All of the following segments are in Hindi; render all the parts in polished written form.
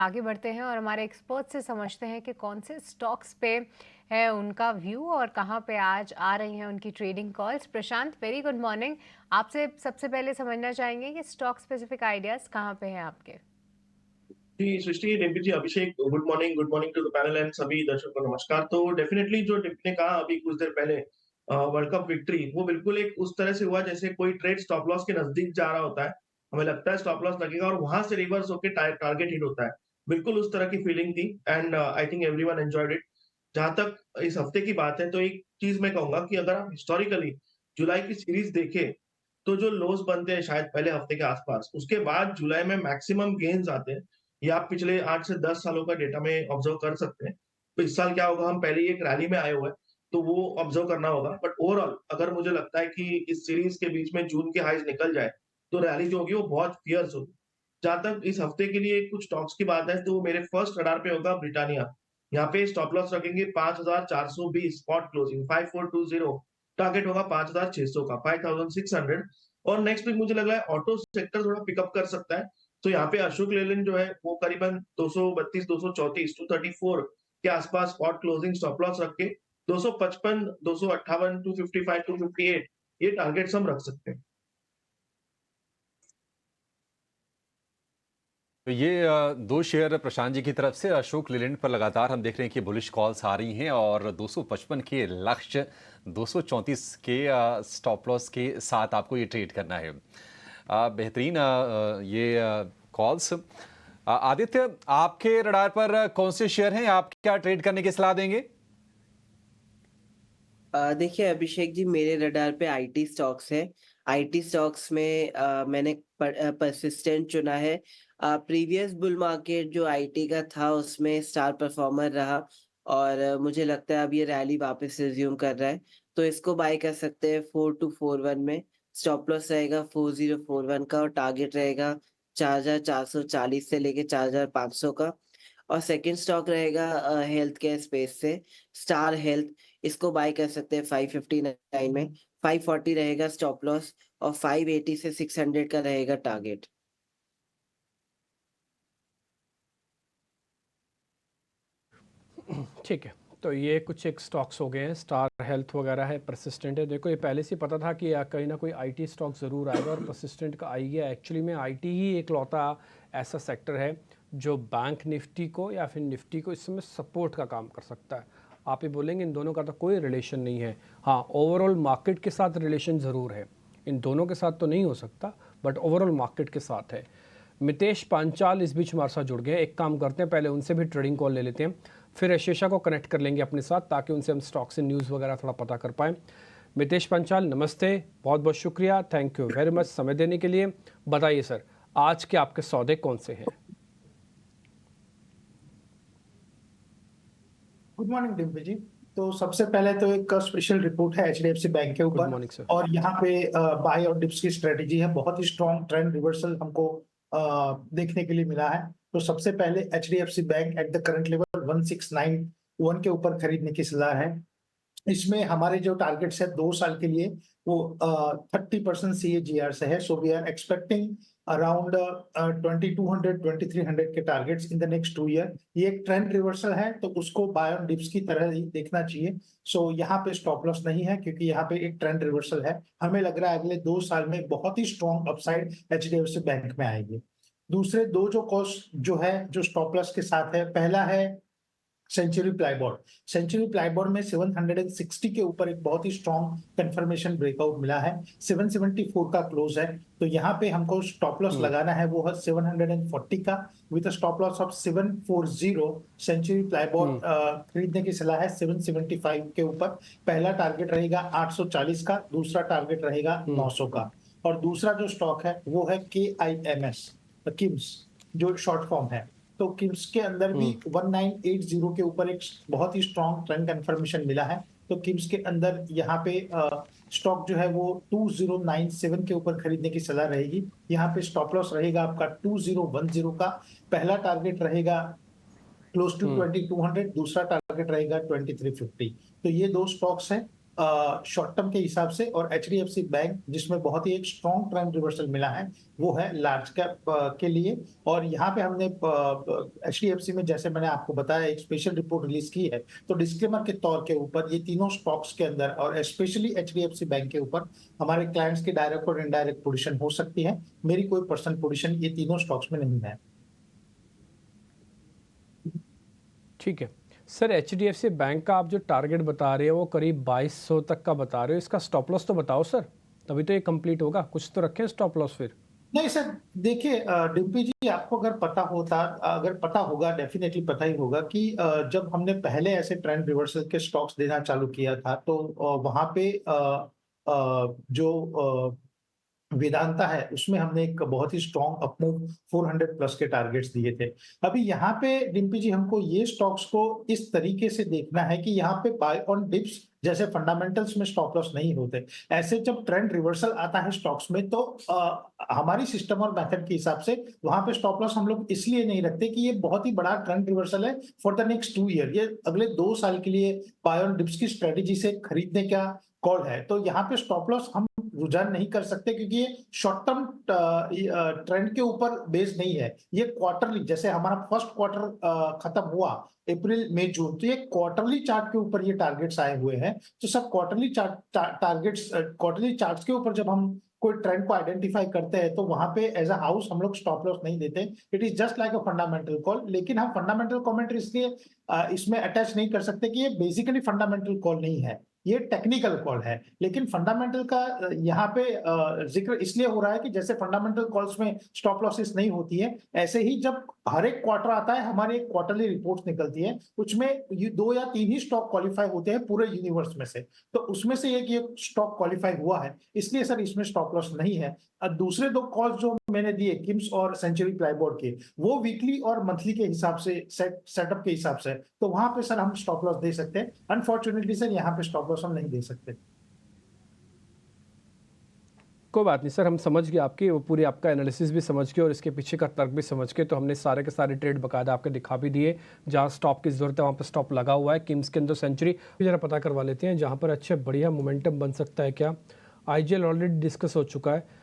आगे बढ़ते हैं और हमारे एक्सपर्ट से समझते हैं कि कौन से स्टॉक्स पे है उनका व्यू और कहाँ पे आज आ रही हैं उनकी ट्रेडिंग कॉल्स। प्रशांत, वेरी गुड मॉर्निंग। आपसे सबसे पहले समझना चाहेंगे कि स्टॉक स्पेसिफिक आइडियाज कहाँ पे हैं आपके। जी, Srishti, Dimpi ji, Abhishek, good morning to the panel and सभी दर्शकों को नमस्कार। तो डेफिनिटली जो डिम्पी ने कहा अभी कुछ देर पहले वर्ल्ड कप विक्ट्री, वो बिल्कुल एक उस तरह से हुआ जैसे कोई ट्रेड स्टॉप लॉस के नज़दीक जा रहा होता है। हमें लगता है स्टॉप लॉस लगेगा और वहाँ से रिवर्स होके टारगेट हिट होता है। बिल्कुल उस तरह की फीलिंग थी and I think everyone enjoyed it. जहाँ तक इस हफ्ते की बात है तो एक चीज़ मैं कहूँगा कि अगर आप हिस्टोरिकली जुलाई की सीरीज़ देखें, तो जो लोज़ बनते हैं शायद पहले हफ्ते के आस-पास, उसके बाद जुलाई में मैक्सिमम गेन्स आते हैं। ये आप पिछले 8 से 10 सालों का डेटा में ऑब्जर्व कर सकते हैं। तो इस साल क्या होगा, हम पहले ही एक रैली में आए हुए हैं, तो वो ऑब्जर्व करना होगा। बट ओवरऑल अगर मुझे लगता है कि इस सीरीज़ के बीच में जून के हाइज़ निकल जाए, तो रैली जो होगी वो बहुत फियर्स होगी। जहाँ तक इस हफ्ते के लिए कुछ स्टॉक्स की बात है, तो वो मेरे फर्स्ट रडार पे होगा ब्रिटानिया। यहाँ पे स्टॉप लॉस रखेंगे 5420 स्पॉट क्लोजिंग 5420, टारगेट होगा 5600 का, 5600। और नेक्स्ट वीक मुझे लग रहा है ऑटो सेक्टर थोड़ा पिकअप कर सकता है। तो यहाँ पे अशोक लेलैंड जो है वो करीबन 232, 234, 234 के आसपास स्पॉट क्लोजिंग स्टॉप लॉस रख के 255, 258, 255, 258 ये टारगेट्स हम रख सकते हैं। तो ये दो शेयर प्रशांत जी की तरफ से अशोक लेलैंड पर लगातार हम देख रहे हैं कि बुलिश कॉल्स आ रही हैं और 255 के लक्ष्य 234 के स्टॉप लॉस के साथ आपको ये ट्रेड करना है। बेहतरीन ये कॉल्स। आदित्य, आपके रडार पर कौन से शेयर हैं, आप क्या ट्रेड करने की सलाह देंगे? देखिए अभिषेक जी, मेरे रडार पे आईटी स्टॉक्स है। आईटी स्टॉक्स में मैंने परसिस्टेंट चुना है। प्रीवियस बुल मार्केट जो आईटी का था उसमें स्टार परफॉर्मर रहा और मुझे लगता है अब ये रैली वापस रिज्यूम कर रहा है, तो इसको बाय कर सकते हैं 4241 में। स्टॉप लॉस रहेगा 4041 का और टारगेट रहेगा 4440 से लेके 4500 का। और सेकंड स्टॉक रहेगा हेल्थ केयर स्पेस से, स्टार हेल्थ। इसको बाय कर सकते हैं 559 में। 540 रहेगा स्टॉप लॉस और 580 से 600 का रहेगा टारगेट। ठीक है, तो ये कुछ एक स्टॉक्स हो गए हैं, स्टार हेल्थ वगैरह है, परसिस्टेंट है। देखो, ये पहले से पता था कि कहीं ना कोई आईटी स्टॉक ज़रूर आएगा और परसिस्टेंट का आई गया। एक्चुअली में आईटी ही एक लौता ऐसा सेक्टर है जो बैंक निफ्टी को या फिर निफ्टी को इस समय सपोर्ट का काम कर सकता है। आप ये बोलेंगे इन दोनों का तो कोई रिलेशन नहीं है। हाँ, ओवरऑल मार्केट के साथ रिलेशन ज़रूर है, इन दोनों के साथ तो नहीं हो सकता, बट ओवरऑल मार्केट के साथ है। मितेश पांचाल इस बीच हमारे साथ जुड़ गए हैं। एक काम करते हैं, पहले उनसे भी ट्रेडिंग कॉल ले लेते हैं, फिर यशेषा को कनेक्ट कर लेंगे अपने साथ ताकि उनसे हम स्टॉक से न्यूज़ वगैरह थोड़ा पता कर पाएँ। मितेश पांचाल, नमस्ते, बहुत बहुत शुक्रिया, थैंक यू वेरी मच समय देने के लिए। बताइए सर, आज के आपके सौदे कौन से हैं? गुड मॉर्निंग डिम्पी जी। तो सबसे पहले तो एक स्पेशल रिपोर्ट है एचडीएफसी बैंक के गुड ऊपर। Morning sir. और यहाँ पे बाय और डिप्स की स्ट्रेटेजी है, बहुत ही स्ट्रॉन्ग ट्रेंड रिवर्सल हमको देखने के लिए मिला है। तो सबसे पहले HDFC bank at the current level 1691 के ऊपर खरीदने की सलाह है। इसमें हमारे जो टारगेट्स है 2 साल के लिए वो 30% CAGR से है। So we are expecting around 2200 2300 के targets in the next 2 year. ये एक ट्रेंड रिवर्सल है तो उसको बाय ऑन डिप्स की तरह ही देखना चाहिए। सो यहाँ पे स्टॉप लॉस नहीं है क्योंकि यहाँ पे एक ट्रेंड रिवर्सल है। हमें लग रहा है अगले 2 साल में बहुत ही स्ट्रॉन्ग अपसाइड एचडीएफसी बैंक में आएगी। दूसरे दो जो कॉस्ट जो है जो स्टॉप लॉस के साथ है, पहला है सेंचुरी प्लाईबोर्ड। सेंचुरी प्लाईबोर्ड में 760 के ऊपर एक बहुत ही स्ट्रॉन्ग कंफर्मेशन ब्रेकआउट मिला है। 774 का क्लोज है, तो यहाँ पे हमको स्टॉप लॉस लगाना है वो है 740 का with stop loss of 740। Century plyboard खरीदने की सलाह है 775 के ऊपर। पहला टारगेट रहेगा 840 का, दूसरा टारगेट रहेगा 900 का। और दूसरा जो स्टॉक है वो है KIMS, किम्स, जो शॉर्ट फॉर्म है। तो किम्स के अंदर भी 1980 के ऊपर एक बहुत ही स्ट्रॉन्ग ट्रेंड कंफर्मेशन मिला है। तो किम्स के अंदर यहाँ पे स्टॉक जो है वो 2097 के ऊपर खरीदने की सलाह रहेगी। यहाँ पे स्टॉप लॉस रहेगा आपका 2010 का। पहला टारगेट रहेगा क्लोज टू 2200, दूसरा टारगेट रहेगा 2350। तो ये दो स्टॉक्स हैं शॉर्ट टर्म के हिसाब से, और एचडीएफसी बैंक जिसमें बहुत ही एक स्ट्रॉन्ग ट्रेंड रिवर्सल मिला है, वो है लार्ज कैप के लिए। और यहाँ पे हमने एचडीएफसी में, जैसे मैंने आपको बताया, एक स्पेशल रिपोर्ट रिलीज की है, तो डिस्क्लेमर के तौर के ऊपर ये तीनों स्टॉक्स के अंदर और स्पेशली एचडीएफसी बैंक के ऊपर हमारे क्लाइंट्स की डायरेक्ट और इनडायरेक्ट पोजीशन हो सकती है। मेरी कोई पर्सनल पोजीशन ये तीनों स्टॉक्स में नहीं है। ठीक है सर, एचडीएफसी बैंक का आप जो टारगेट बता रहे हो वो करीब 2200 तक का बता रहे हो, इसका स्टॉप लॉस तो बताओ सर, तभी तो ये कंप्लीट होगा। कुछ तो रखें स्टॉप लॉस फिर। नहीं सर, देखिए डिम्पी जी, आपको अगर पता होगा, डेफिनेटली पता ही होगा कि जब हमने पहले ऐसे ट्रेंड रिवर्सल के स्टॉक्स देना चालू किया था, तो वहां पे जो वेदांता है उसमें हमने एक बहुत ही स्ट्रॉन्ग अपमूव 400 प्लस के टारगेट्स दिए थे। अभी यहाँ पे डिम्पी जी, हमको ये स्टॉक्स को इस तरीके से देखना है कि यहाँ पे बाय ऑन डिप्स जैसे फंडामेंटल्स में स्टॉप लॉस नहीं होते, ऐसे जब ट्रेंड रिवर्सल आता है स्टॉक्स में, तो हमारी सिस्टम और मेथड के हिसाब से वहां पे स्टॉप लॉस हम लोग इसलिए नहीं रखते कि ये बहुत ही बड़ा ट्रेंड रिवर्सल है फॉर द नेक्स्ट 2 ईयर, ये अगले 2 साल के लिए बाय ऑन डिप्स की स्ट्रेटेजी से खरीदने का कॉल है। तो यहाँ पे स्टॉप लॉस हम रुझान नहीं कर सकते, क्योंकि ये शॉर्ट टर्म ट्रेंड के ऊपर बेस्ड नहीं है, ये क्वार्टरली, जैसे हमारा फर्स्ट क्वार्टर खत्म हुआ अप्रैल मई जून, तो ये क्वार्टरली चार्ट के ऊपर ये टारगेट्स आए हुए हैं। तो सब क्वार्टरली चार्ट्स के ऊपर जब हम कोई ट्रेंड को आइडेंटिफाई करते हैं, तो वहां पे एज अ हाउस हम लोग स्टॉप लॉस नहीं देते, it is just like a fundamental call. लेकिन हम फंडामेंटल कमेंट्री इसलिए इसमें अटैच नहीं कर सकते कि ये बेसिकली फंडामेंटल कॉल नहीं है, ये टेक्निकल कॉल है। लेकिन फंडामेंटल का यहाँ पे जिक्र इसलिए हो रहा है कि जैसे फंडामेंटल कॉल्स में स्टॉप लॉसेस नहीं होती है, ऐसे ही जब हर एक क्वार्टर आता है, हमारी एक क्वार्टरली रिपोर्ट निकलती है, उसमें 2 या 3 ही स्टॉक क्वालिफाई होते हैं पूरे यूनिवर्स में से, तो उसमें से एक ये स्टॉक क्वालिफाई हुआ है, इसलिए सर इसमें स्टॉप लॉस नहीं है। दूसरे 2 कॉल्स जो मैंने दिए, किम्स और सेंचुरी प्लाईबोर्ड के, वो वीकली और मंथली के हिसाब से सेटअप के हिसाब से, तो वहां पे सर हम स्टॉप लॉस दे सकते हैं। अनफॉर्चुनेटली सर यहाँ पे स्टॉप लॉस हम नहीं दे सकते। कोई बात नहीं सर, हम समझ गए आपकी वो पूरी, आपका एनालिसिस भी समझ गए और इसके पीछे का तर्क भी समझ के, तो हमने सारे के सारे ट्रेड बकायदा आपके दिखा भी दिए। जहाँ स्टॉप की ज़रूरत है वहाँ पर स्टॉप लगा हुआ है। किम्स के अंदर सेंचुरी ज़रा पता करवा लेते हैं, जहाँ पर अच्छे बढ़िया मोमेंटम बन सकता है क्या। आईजीएल ऑलरेडी डिस्कस हो चुका है।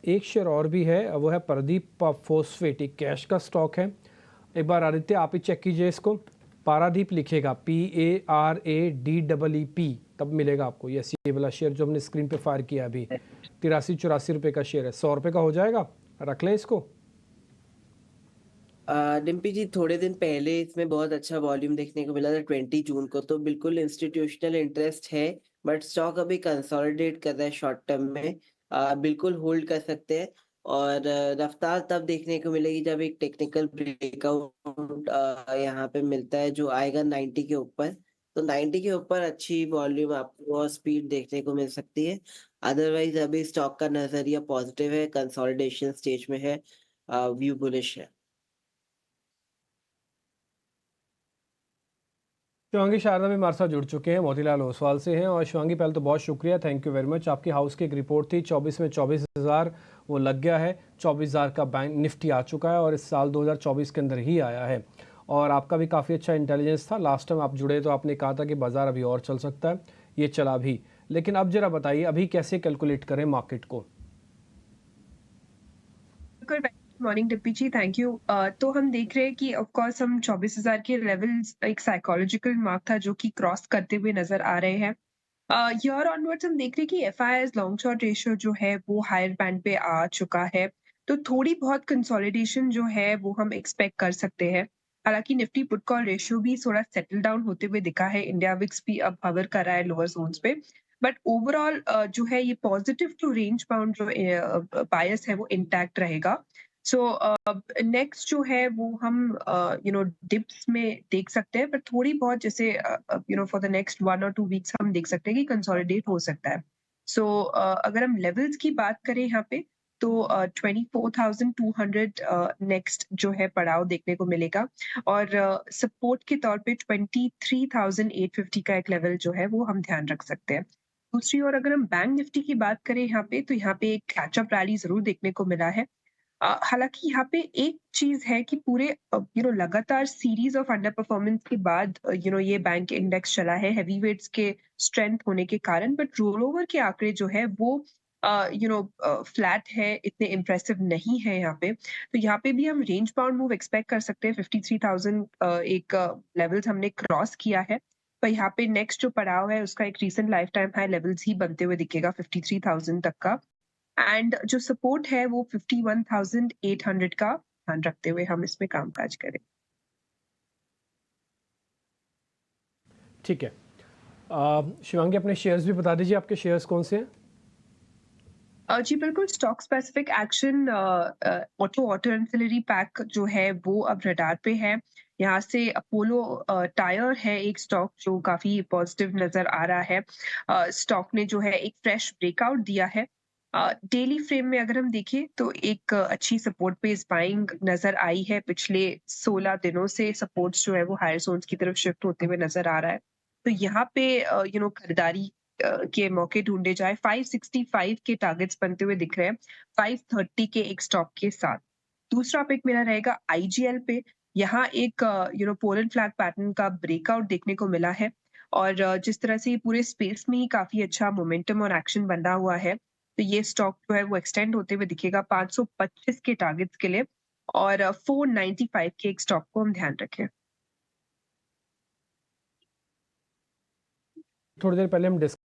एक शेयर और भी है, वो है प्रदीप फोस्फेट, एक कैश का स्टॉक है। एक बार आदित्य आप ही चेक कीजिए इसको, पारादीप लिखेगा PARADEEP, तब मिलेगा आपको। ये वाला शेयर जो हमने स्क्रीन पे फायर किया अभी, 83-84 रुपये का शेयर है, 100 रुपये का हो जाएगा, रख लें इसको। डिम्पी जी, थोड़े दिन पहले इसमें बहुत अच्छा वॉल्यूम देखने को मिला था 20 जून को, तो बिल्कुल इंस्टीट्यूशनल इंटरेस्ट है, बट स्टॉक अभी कंसोलिडेट कर रहा है शॉर्ट टर्म में। बिल्कुल होल्ड कर सकते हैं, और रफ्तार तब देखने को मिलेगी जब एक टेक्निकल ब्रेकआउट यहाँ पे मिलता है जो आएगा 90 के ऊपर। तो 90 के ऊपर अच्छी वॉल्यूम आपको और स्पीड देखने को मिल सकती है। अदरवाइज अभी स्टॉक का नजरिया पॉजिटिव है, कंसोलिडेशन स्टेज में है, व्यू बुलिश है। शिवांगी शारदा भी हमारे साथ जुड़ चुके हैं, मोतीलाल ओसवाल से हैं। और शिवांगी, पहले तो बहुत शुक्रिया, थैंक यू वेरी मच। आपकी हाउस की एक रिपोर्ट थी 24 में 24,000 वो लग गया है, 24,000 का बैंक निफ्टी आ चुका है और इस साल 2024 के अंदर ही आया है। और आपका भी काफ़ी अच्छा इंटेलिजेंस था, लास्ट टाइम आप जुड़े तो आपने कहा था कि बाज़ार अभी और चल सकता है, ये चला भी। लेकिन अब जरा बताइए अभी कैसे कैलकुलेट करें मार्केट को। Morning Dippy ji, thank you. तो हम देख रहे हैं कि ऑफ कोर्स हम 24,000 के लेवल्स एक साइकोलॉजिकल मार्क था जो कि क्रॉस करते हुए नजर आ रहे हैं। ईयर ऑनवर्ड्स हम देख रहे हैं कि एफआईआई's लॉन्ग शॉर्ट रेशियो जो है वो हायर बैंड पे आ चुका है, तो थोड़ी बहुत कंसोलिडेशन जो है वो हम एक्सपेक्ट कर सकते हैं। हालांकि निफ्टी पुट कॉल रेशियो भी थोड़ा सेटल डाउन होते हुए दिखा है, इंडिया विक्स भी अब हवर कर रहा है लोअर जोन्स पे, बट ओवरऑल जो है ये पॉजिटिव टू रेंज बाउंड जो बायस है वो इंटैक्ट रहेगा। सो नेक्स्ट जो है वो हम डिप्स में देख सकते हैं, पर थोड़ी बहुत जैसे फॉर द नेक्स्ट 1 और 2 वीक्स हम देख सकते हैं कि कंसोलिडेट हो सकता है। सो अगर हम लेवल्स की बात करें यहाँ पे, तो 24,200 नेक्स्ट जो है पड़ाव देखने को मिलेगा, और सपोर्ट के तौर पे 23,850 का एक लेवल जो है वो हम ध्यान रख सकते हैं। दूसरी ओर अगर हम बैंक निफ्टी की बात करें यहाँ पे, तो यहाँ पे एक कैचअप रैली जरूर देखने को मिला है। हालाँकि यहाँ पे एक चीज़ है कि पूरे लगातार सीरीज़ ऑफ अंडर परफॉर्मेंस के बाद ये बैंक इंडेक्स चला है हेवीवेट्स के स्ट्रेंथ होने के कारण, बट रोल ओवर के आंकड़े जो है वो फ्लैट है, इतने इम्प्रेसिव नहीं है यहाँ पे। तो यहाँ पे भी हम रेंज बाउंड मूव एक्सपेक्ट कर सकते हैं। 53,000 एक लेवल्स हमने क्रॉस किया है। पर यहाँ पे नेक्स्ट जो पड़ाव है उसका एक recent lifetime high levels ही बनते हुए दिखेगा 53,000 तक का। एंड जो सपोर्ट है वो 51,800 का ध्यान रखते हुए हम इसमें कामकाज करें। ठीक है। शिवांगी, अपने शेयर्स भी बता दीजिए, आपके शेयर्स कौन से हैं? जी बिल्कुल, stock specific action auto ancillary pack जो है वो अब रडार पे है। यहाँ से अपोलो टायर है एक स्टॉक जो काफ़ी पॉजिटिव नज़र आ रहा है। स्टॉक ने जो है एक फ्रेश ब्रेकआउट दिया है। डेली फ्रेम में अगर हम देखें तो एक अच्छी सपोर्ट बेस्ड बाइंग नज़र आई है। पिछले 16 दिनों से सपोर्ट्स जो है वो हायर ज़ोन्स की तरफ शिफ्ट होते हुए नज़र आ रहा है। तो यहाँ पे खरीदारी के मौके ढूँढे जाएँ। 565 के टारगेट्स बनते हुए दिख रहे हैं, 530 के एक स्टॉप के साथ। दूसरा पिक मेरा रहेगा आईजीएल पे। यहाँ एक पोल फ्लैग पैटर्न का ब्रेकआउट देखने को मिला है और जिस तरह से ये पूरे स्पेस में ही काफ़ी अच्छा मोमेंटम और एक्शन बना हुआ है, तो ये स्टॉक जो है वो एक्सटेंड होते हुए दिखेगा 525 के टारगेट्स के लिए और 495 के एक स्टॉक को हम ध्यान रखें। थोड़ी देर पहले हम डिस्कस